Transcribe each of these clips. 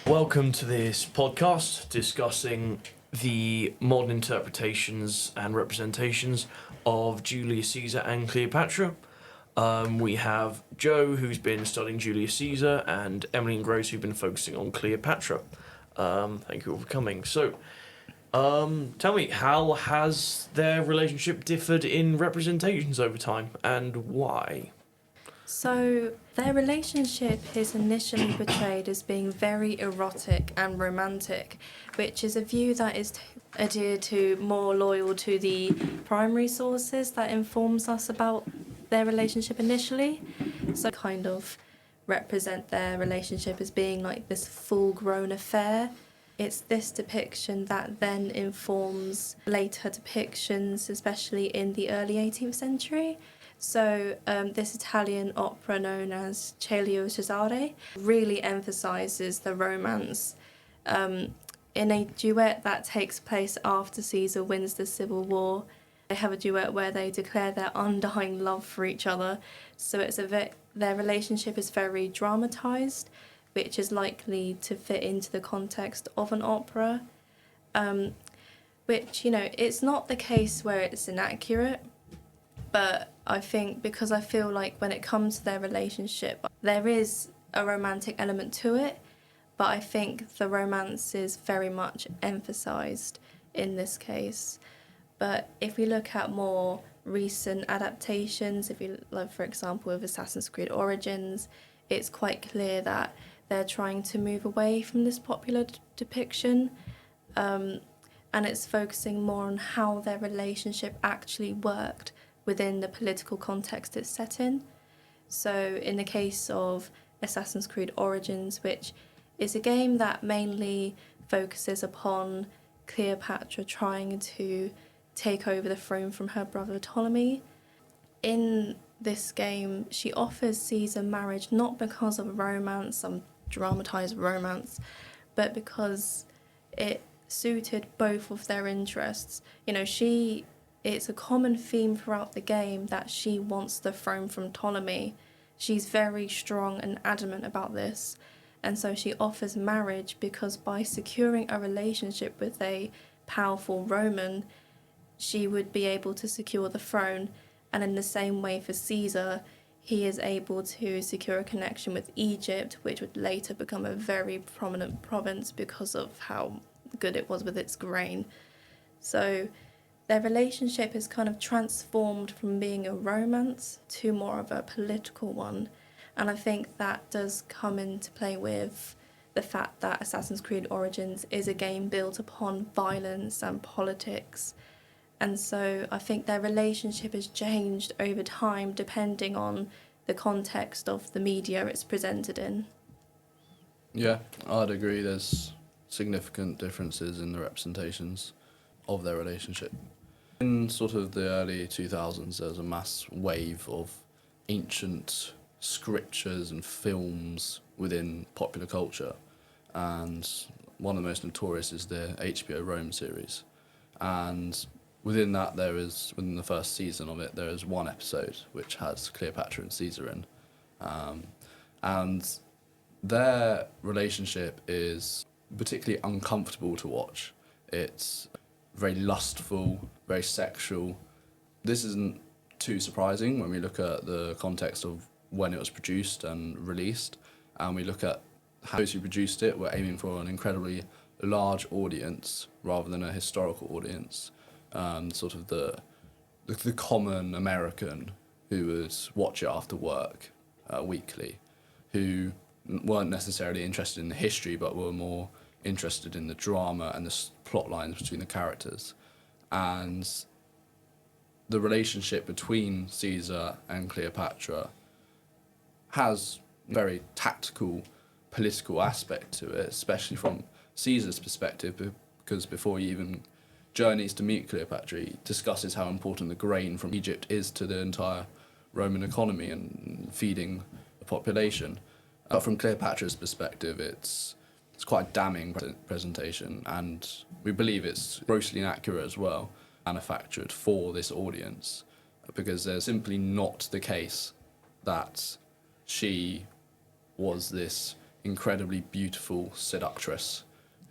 Welcome to this podcast discussing the modern interpretations and representations of Julius Caesar and Cleopatra. We have Joe, who's been studying Julius Caesar, and Emily and Grace, who've been focusing on Cleopatra. Thank you all for coming. So, tell me, how has their relationship differed in representations over time, and why? So, their relationship is initially portrayed as being very erotic and romantic, which is a view that is adhered to more loyal to the primary sources that informs us about their relationship initially. So, kind of represent their relationship as being like this full-grown affair. It's this depiction that then informs later depictions, especially in the early 18th century. So this Italian opera known as Cesare really emphasises the romance. In a duet that takes place after Caesar wins the Civil War, they have a duet where they declare their undying love for each other. So it's their relationship is very dramatised, which is likely to fit into the context of an opera. Which, it's not the case where it's inaccurate, but I think because I feel like when it comes to their relationship, there is a romantic element to it, but I think the romance is very much emphasised in this case. But if we look at more recent adaptations, if you look, for example, with Assassin's Creed Origins, it's quite clear that they're trying to move away from this popular depiction, and it's focusing more on how their relationship actually worked within the political context it's set in. So in the case of Assassin's Creed Origins, which is a game that mainly focuses upon Cleopatra trying to take over the throne from her brother Ptolemy, in this game she offers Caesar marriage not because of romance, some dramatised romance, but because it suited both of their interests. It's a common theme throughout the game that she wants the throne from Ptolemy. She's very strong and adamant about this. And so she offers marriage because by securing a relationship with a powerful Roman, she would be able to secure the throne. And in the same way for Caesar, he is able to secure a connection with Egypt, which would later become a very prominent province because of how good it was with its grain. So their relationship is kind of transformed from being a romance to more of a political one. And I think that does come into play with the fact that Assassin's Creed Origins is a game built upon violence and politics. And so I think their relationship has changed over time depending on the context of the media it's presented in. Yeah, I'd agree. There's significant differences in the representations of their relationship. In sort of the early 2000s, there was a mass wave of ancient scriptures and films within popular culture, and one of the most notorious is the HBO Rome series. And within that, within the first season of it, there is one episode which has Cleopatra and Caesarion, and their relationship is particularly uncomfortable to watch. It's very lustful, very sexual. This isn't too surprising when we look at the context of when it was produced and released, and we look at how those who produced it were aiming for an incredibly large audience rather than a historical audience. Sort of the common American who would watch it after work weekly, who weren't necessarily interested in the history but were more interested in the drama and the plot lines between the characters. And the relationship between Caesar and Cleopatra has a very tactical political aspect to it, especially from Caesar's perspective, because before he even journeys to meet Cleopatra, he discusses how important the grain from Egypt is to the entire Roman economy and feeding the population. But from Cleopatra's perspective, it's quite a damning presentation, and we believe it's grossly inaccurate as well, manufactured for this audience, because there's simply not the case that she was this incredibly beautiful seductress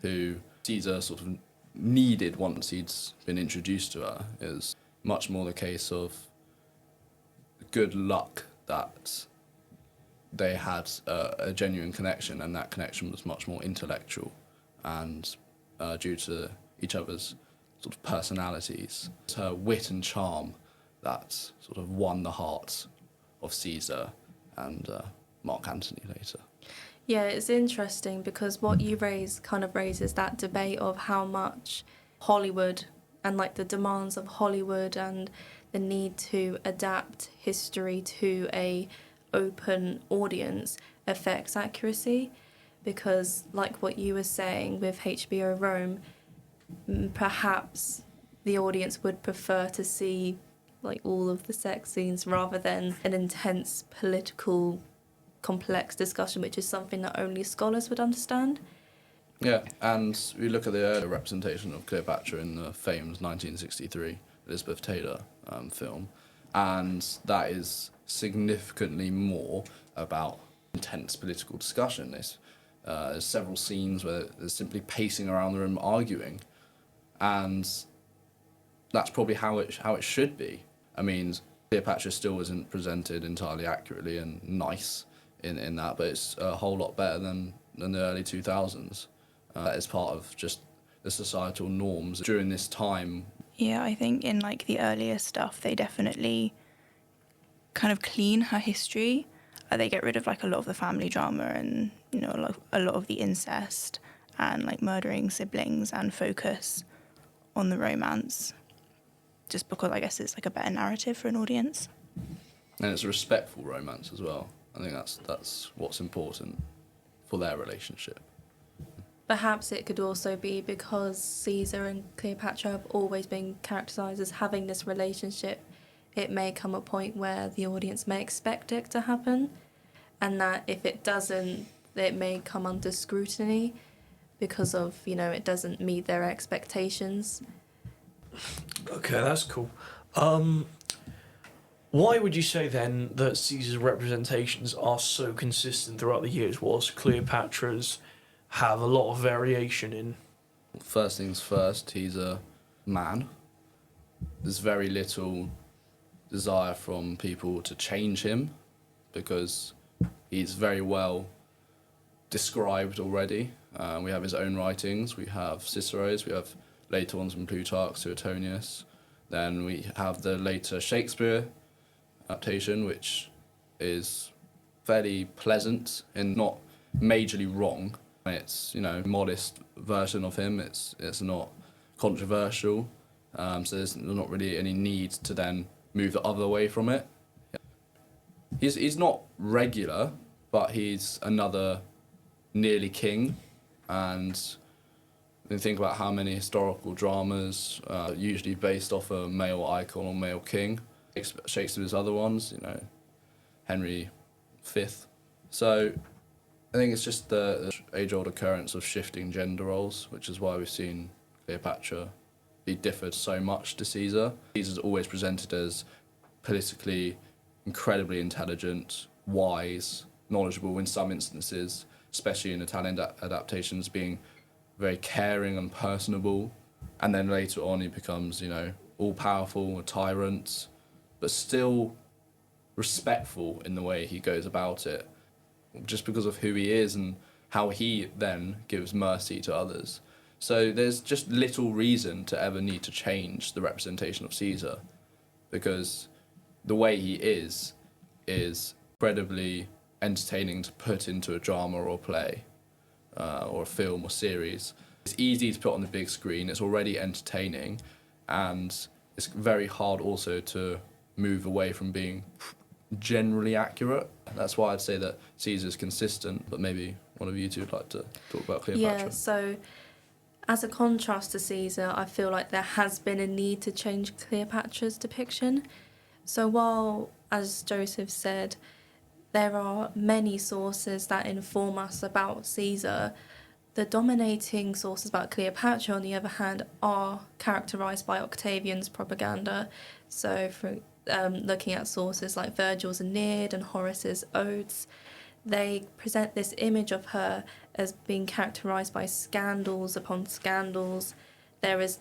who Caesar sort of needed once he'd been introduced to her. It was much more the case of good luck that they had a genuine connection, and that connection was much more intellectual and due to each other's sort of personalities. It's her wit and charm that sort of won the hearts of Caesar and Mark Antony later. Yeah, it's interesting because what you raise kind of raises that debate of how much Hollywood and like the demands of Hollywood and the need to adapt history to a open audience affects accuracy. Because like what you were saying with HBO Rome, perhaps the audience would prefer to see like all of the sex scenes rather than an intense political complex discussion, which is something that only scholars would understand. Yeah, and we look at the earlier representation of Cleopatra in the famed 1963 Elizabeth Taylor film, and that is significantly more about intense political discussion. There's several scenes where they're simply pacing around the room arguing, and that's probably how it should be. I mean, Cleopatra still isn't presented entirely accurately and nice in that, but it's a whole lot better than the early 2000s. As part of just the societal norms during this time. Yeah, I think in like the earlier stuff, they definitely kind of clean her history. They get rid of like a lot of the family drama and, you know, a lot of the incest and like murdering siblings, and focus on the romance, just because I guess it's like a better narrative for an audience. And it's a respectful romance as well. I think that's what's important for their relationship. Perhaps it could also be because Caesar and Cleopatra have always been characterised as having this relationship. It may come a point where the audience may expect it to happen, and that if it doesn't, it may come under scrutiny because of, you know, it doesn't meet their expectations. Okay, that's cool. Why would you say then that Caesar's representations are so consistent throughout the years, whilst Cleopatra's have a lot of variation in? First things first, he's a man. There's very little desire from people to change him because he's very well described already. We have his own writings, we have Cicero's, we have later ones from Plutarch, Suetonius. Then we have the later Shakespeare adaptation, which is fairly pleasant and not majorly wrong. It's, you know, modest version of him. It's not controversial, so there's not really any need to then move the other way from it. He's not regular, but he's another nearly king, and when you think about how many historical dramas usually based off a male icon or male king, Shakespeare's other ones, you know, Henry V. So I think it's just the age-old occurrence of shifting gender roles, which is why we've seen Cleopatra be differed so much to Caesar. Caesar's always presented as politically incredibly intelligent, wise, knowledgeable in some instances, especially in Italian adaptations, being very caring and personable. And then later on he becomes, you know, all-powerful, a tyrant, but still respectful in the way he goes about it, just because of who he is and how he then gives mercy to others. So there's just little reason to ever need to change the representation of Caesar, because the way he is incredibly entertaining to put into a drama or play, or a film or series. It's easy to put on the big screen, it's already entertaining, and it's very hard also to move away from being generally accurate. That's why I'd say that Caesar's consistent, but maybe one of you two would like to talk about Cleopatra. Yeah, so as a contrast to Caesar, I feel like there has been a need to change Cleopatra's depiction. So while, as Joseph said, there are many sources that inform us about Caesar, the dominating sources about Cleopatra, on the other hand, are characterised by Octavian's propaganda. So for looking at sources like Virgil's Aeneid and Horace's Odes, they present this image of her as being characterised by scandals upon scandals. There is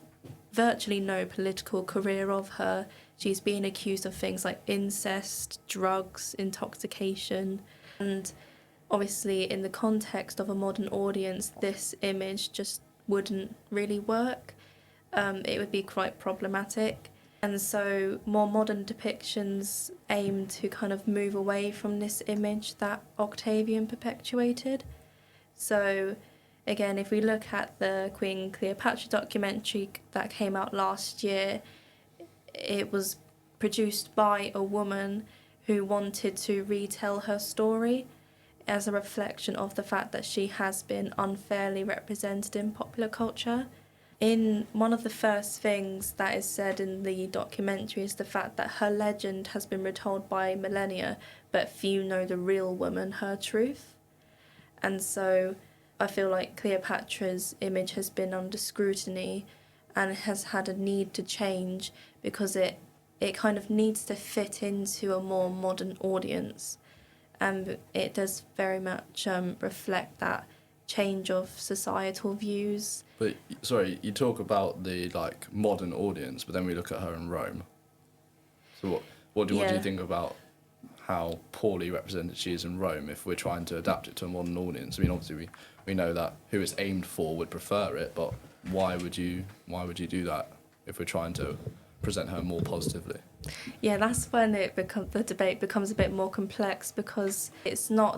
virtually no political career of her. She's being accused of things like incest, drugs, intoxication. And obviously, in the context of a modern audience, this image just wouldn't really work. It would be quite problematic. And so more modern depictions aim to kind of move away from this image that Octavian perpetuated. So again, if we look at the Queen Cleopatra documentary that came out last year, it was produced by a woman who wanted to retell her story as a reflection of the fact that she has been unfairly represented in popular culture. In one of the first things that is said in the documentary is the fact that her legend has been retold by millennia, but few know the real woman, her truth. And so I feel like Cleopatra's image has been under scrutiny and has had a need to change because it kind of needs to fit into a more modern audience. And it does very much reflect that change of societal views. But sorry, you talk about the like modern audience, but then we look at her in Rome. So what do you think about how poorly represented she is in Rome if we're trying to adapt it to a modern audience? I mean, obviously we know that who it's aimed for would prefer it, but why would you do that if we're trying to present her more positively? Yeah, that's when the debate becomes a bit more complex, because it's not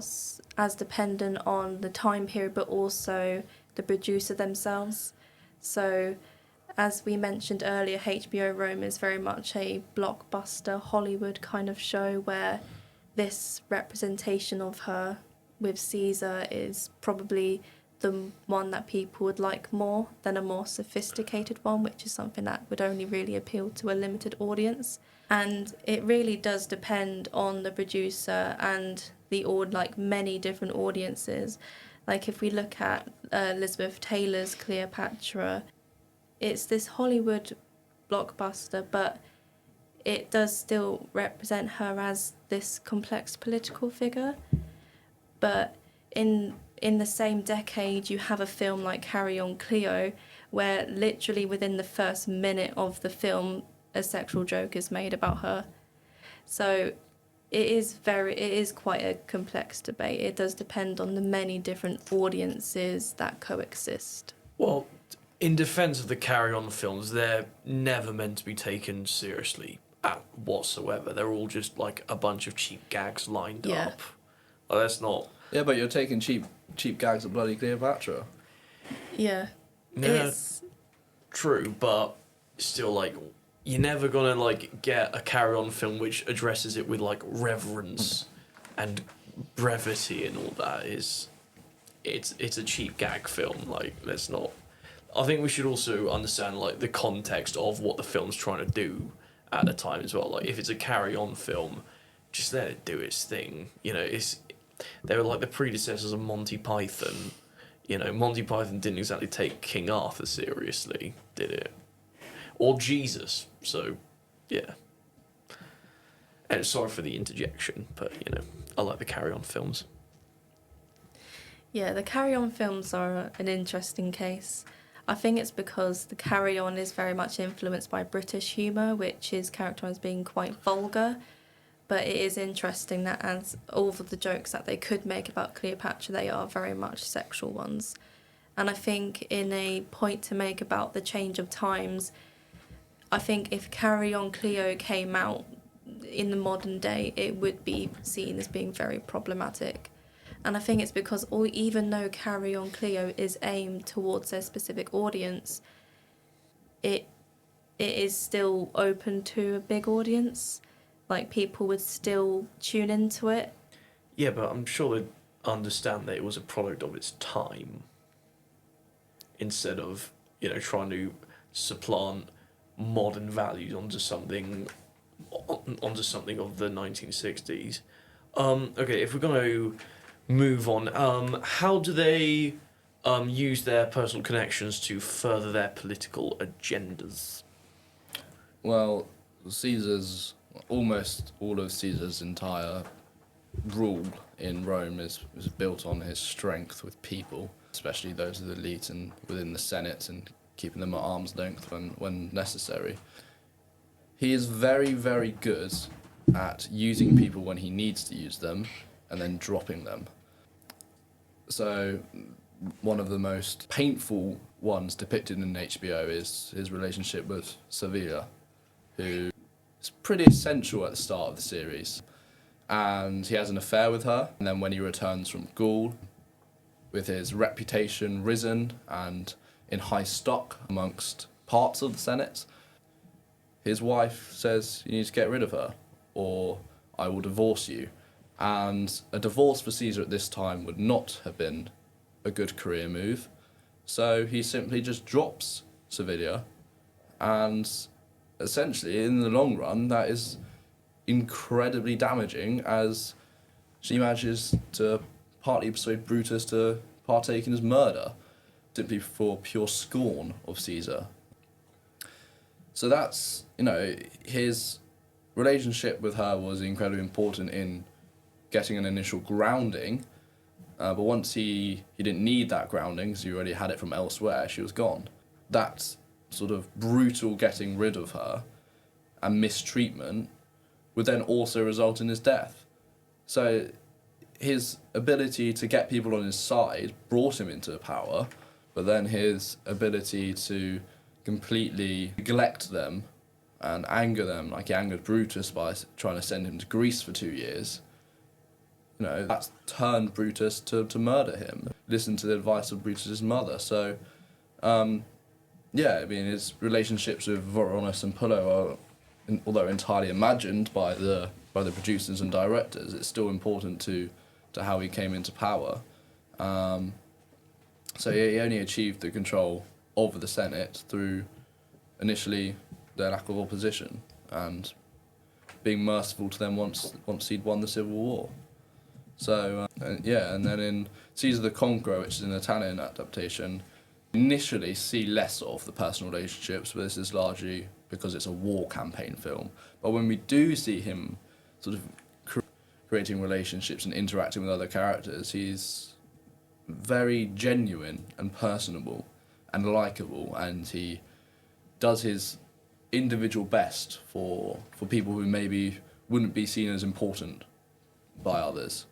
as dependent on the time period but also the producer themselves. So as we mentioned earlier, HBO Rome is very much a blockbuster Hollywood kind of show where this representation of her with Caesar is probably the one that people would like more than a more sophisticated one, which is something that would only really appeal to a limited audience. And it really does depend on the producer and many different audiences. Like if we look at Elizabeth Taylor's Cleopatra, it's this Hollywood blockbuster, but it does still represent her as this complex political figure. But in the same decade, you have a film like Carry On Cleo, where literally within the first minute of the film, a sexual joke is made about her. So it is quite a complex debate. It does depend on the many different audiences that coexist. Well, in defence of the Carry On films, they're never meant to be taken seriously whatsoever. They're all just like a bunch of cheap gags lined up. Well, that's not... Yeah, but you're taking cheap gags of bloody Cleopatra. Yeah. No, It's true, but still, like, you're never gonna like get a Carry On film which addresses it with like reverence and brevity and all that. It's a cheap gag film. Like, let's not. I think we should also understand like the context of what the film's trying to do at the time as well. Like, if it's a Carry On film, just let it do its thing. You know, they were like the predecessors of Monty Python. You know, Monty Python didn't exactly take King Arthur seriously, did it? Or Jesus, so, yeah. And sorry for the interjection, but, you know, I like the Carry On films. Yeah, the Carry On films are an interesting case. I think it's because the Carry On is very much influenced by British humour, which is characterised as being quite vulgar. But it is interesting that as all of the jokes that they could make about Cleopatra, they are very much sexual ones. And I think in a point to make about the change of times, I think if Carry On Cleo came out in the modern day, it would be seen as being very problematic. And I think it's because even though Carry On Cleo is aimed towards a specific audience, it is still open to a big audience. Like, people would still tune into it. Yeah, but I'm sure they'd understand that it was a product of its time. Instead of, you know, trying to supplant modern values onto something of the 1960s. Okay, if we're going to move on, how do they use their personal connections to further their political agendas? Well, almost all of Caesar's entire rule in Rome is built on his strength with people, especially those of the elite and within the Senate, and keeping them at arm's length when necessary. He is very, very good at using people when he needs to use them and then dropping them. So one of the most painful ones depicted in HBO is his relationship with Sevilla, who is pretty essential at the start of the series. And he has an affair with her, and then when he returns from Gaul, with his reputation risen and in high stock amongst parts of the Senate, his wife says, you need to get rid of her, or I will divorce you. And a divorce for Caesar at this time would not have been a good career move. So he simply just drops Sevilla, and essentially, in the long run, that is incredibly damaging, as she manages to partly persuade Brutus to partake in his murder, simply for pure scorn of Caesar. So that's, his relationship with her was incredibly important in getting an initial grounding, but once he didn't need that grounding, because he already had it from elsewhere, she was gone. That sort of brutal getting rid of her and mistreatment would then also result in his death. So his ability to get people on his side brought him into power, but then his ability to completely neglect them and anger them, like he angered Brutus by trying to send him to Greece for 2 years, that's turned Brutus to murder him. Listen to the advice of Brutus's mother. So, his relationships with Vorenus and Pullo are, although entirely imagined by the producers and directors, it's still important to how he came into power. So he only achieved the control over the Senate through initially their lack of opposition and being merciful to them once he'd won the Civil War. So, and then in Caesar the Conqueror, which is an Italian adaptation, initially see less of the personal relationships, but this is largely because it's a war campaign film. But when we do see him sort of creating relationships and interacting with other characters, he's very genuine and personable and likeable, and he does his individual best for people who maybe wouldn't be seen as important by others.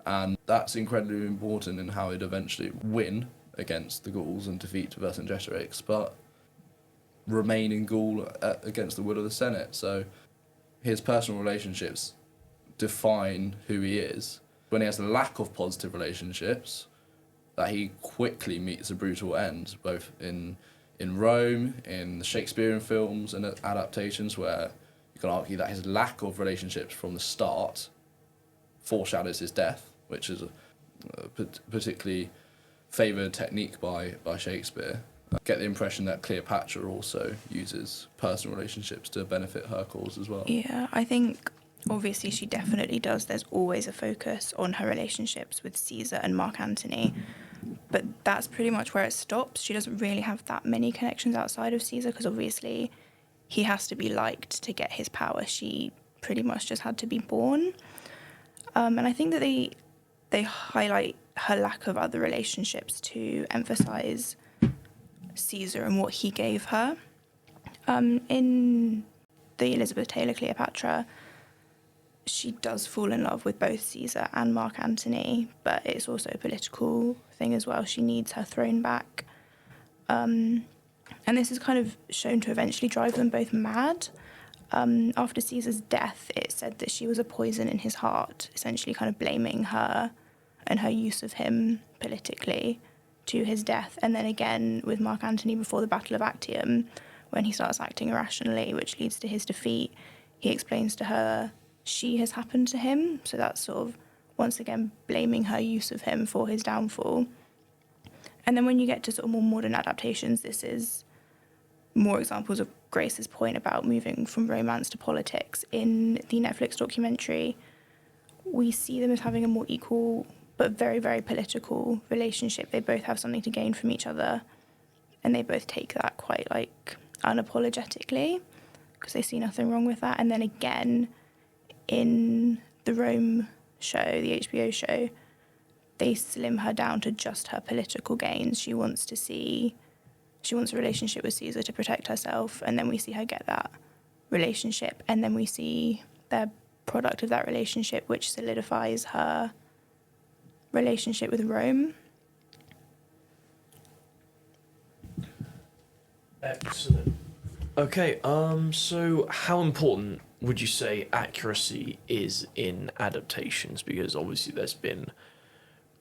And that's incredibly important in how he'd eventually win against the Gauls and defeat Vercingetorix, but remain in Gaul against the will of the Senate. So his personal relationships define who he is. When he has a lack of positive relationships, that he quickly meets a brutal end, both in Rome, in the Shakespearean films and adaptations, where you can argue that his lack of relationships from the start foreshadows his death, which is a particularly favoured technique by Shakespeare. I get the impression that Cleopatra also uses personal relationships to benefit her cause as well. Yeah, I think obviously she definitely does. There's always a focus on her relationships with Caesar and Mark Antony, but that's pretty much where it stops. She doesn't really have that many connections outside of Caesar, because obviously he has to be liked to get his power. She pretty much just had to be born. And I think that they highlight her lack of other relationships to emphasise Caesar and what he gave her. In the Elizabeth Taylor Cleopatra, she does fall in love with both Caesar and Mark Antony, but it's also a political thing as well. She needs her throne back. And this is kind of shown to eventually drive them both mad. After Caesar's death, it said that she was a poison in his heart, essentially kind of blaming her and her use of him politically to his death. And then again with Mark Antony before the Battle of Actium, when he starts acting irrationally, which leads to his defeat, he explains to her she has happened to him. So that's sort of, once again, blaming her use of him for his downfall. And then when you get to sort of more modern adaptations, this is more examples of Grace's point about moving from romance to politics. In the Netflix documentary, we see them as having a more equal but very, very political relationship. They both have something to gain from each other, and they both take that quite, unapologetically, because they see nothing wrong with that. And then again, in the Rome show, the HBO show, they slim her down to just her political gains. She wants a relationship with Caesar to protect herself, and then we see her get that relationship, and then we see the product of that relationship, which solidifies her relationship with Rome. Excellent. Okay, so how important would you say accuracy is in adaptations? Because obviously there's been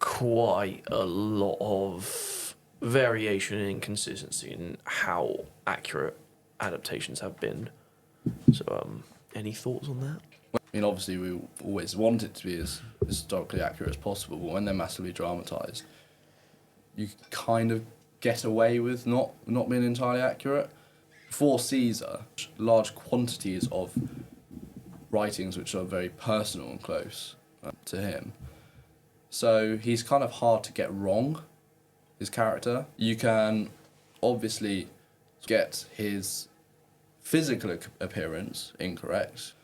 quite a lot of variation and inconsistency in how accurate adaptations have been. So, any thoughts on that? I mean, obviously we always want it to be as historically accurate as possible, but when they're massively dramatised, you kind of get away with not being entirely accurate. For Caesar, large quantities of writings which are very personal and close to him. So he's kind of hard to get wrong, his character. You can obviously get his physical appearance incorrect,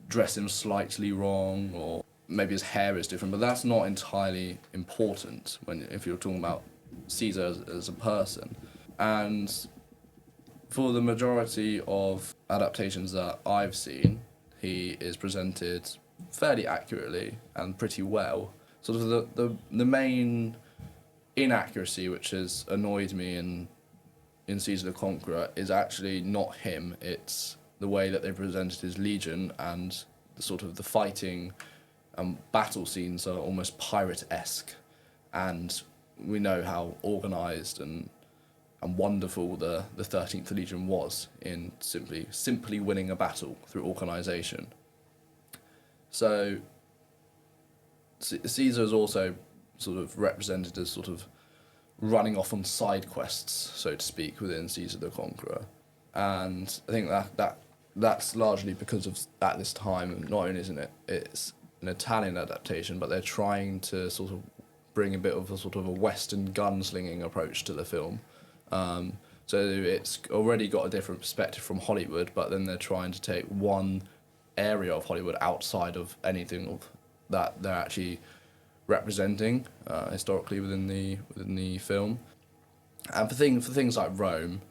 dress him slightly wrong, or maybe his hair is different, but that's not entirely important if you're talking about Caesar as a person. And for the majority of adaptations that I've seen, he is presented fairly accurately and pretty well. Sort of the main inaccuracy which has annoyed me in Caesar the Conqueror is actually not him, it's the way that they presented his legion, and the fighting and battle scenes are almost pirate-esque, and we know how organised and wonderful the 13th Legion was in simply winning a battle through organisation. So Caesar is also sort of represented as sort of running off on side quests, so to speak, within Caesar the Conqueror. And I think that's largely because of, at this time, not only isn't it's an Italian adaptation, but they're trying to sort of bring a bit of a Western gunslinging approach to the film. So it's already got a different perspective from Hollywood, but then they're trying to take one area of Hollywood outside of anything of that they're actually representing historically within the film. And for things like Rome,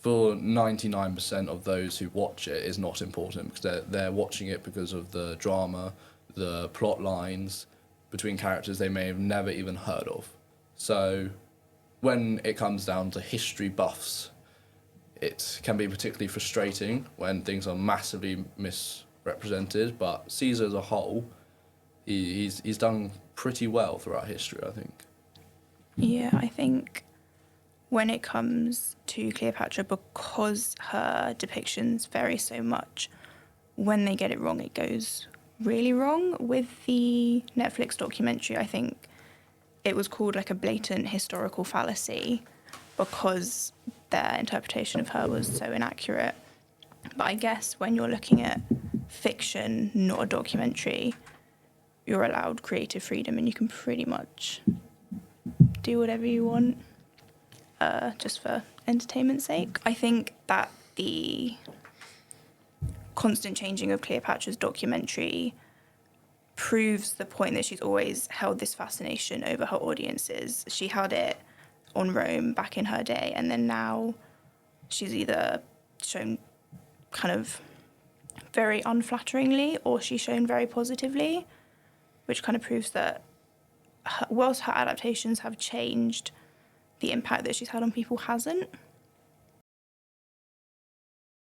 for 99% of those who watch it, is not important, because they're watching it because of the drama, the plot lines between characters they may have never even heard of. So when it comes down to history buffs, it can be particularly frustrating when things are massively misrepresented, but Caesar as a whole, he's done pretty well throughout history, I think. Yeah, I think when it comes to Cleopatra, because her depictions vary so much, when they get it wrong, it goes really wrong. With the Netflix documentary, I think it was called like a blatant historical fallacy because their interpretation of her was so inaccurate. But I guess when you're looking at fiction, not a documentary, you're allowed creative freedom and you can pretty much do whatever you want, just for entertainment's sake. I think that the constant changing of Cleopatra's documentary proves the point that she's always held this fascination over her audiences. She had it on Rome back in her day, and then now she's either shown kind of very unflatteringly or she's shown very positively, which kind of proves that whilst her adaptations have changed, the impact that she's had on people hasn't.